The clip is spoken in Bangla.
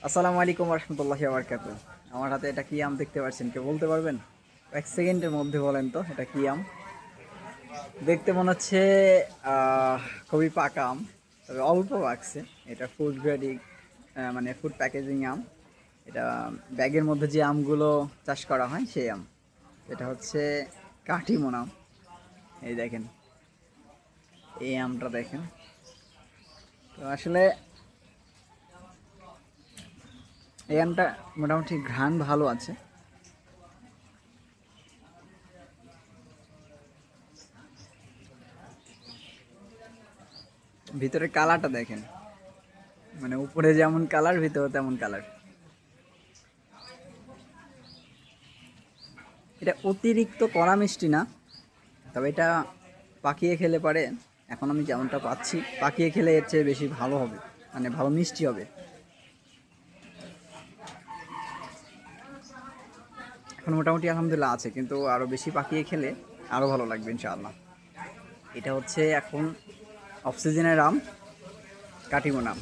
আসসালামু আলাইকুম রহমতুল্লাহি ওয়া বারাকাতুহু। আমার হাতে এটা কি আম দেখতে পাচ্ছেন, কেউ বলতে পারবেন? এক সেকেন্ডের মধ্যে বলেন তো এটা কি আম। দেখতে মনে হচ্ছে আহ, খুবই পাকা আম, তবে অল্প পাকছে। এটা ফুড গ্রেডিং, মানে ফুড প্যাকেজিং আম। এটা ব্যাগের মধ্যে যে আমগুলো চাষ করা হয় সেই আম। এটা হচ্ছে কাঠিমন আম। এই দেখেন, এই আমটা দেখেন। তো আসলে এই আমটা মোটামুটি ঘ্রাণ ভালো আছে। ভিতরে কালারটা দেখেন, মানে উপরে যেমন কালার ভিতরে তেমন কালার। এটা অতিরিক্ত কড়া মিষ্টি না, তবে এটা পাকিয়ে খেলে পারে। এখন আমি যেমনটা পাচ্ছি, পাকিয়ে খেলে এর চেয়ে বেশি ভালো হবে, মানে ভালো মিষ্টি হবে। এখন মোটামুটি আলহামদুলিল্লাহ আছে, কিন্তু আরও বেশি পাকিয়ে খেলে আরও ভালো লাগবে ইনশাআল্লাহ। এটা হচ্ছে এখন অফ সিজনের আম, কাটিমো আম।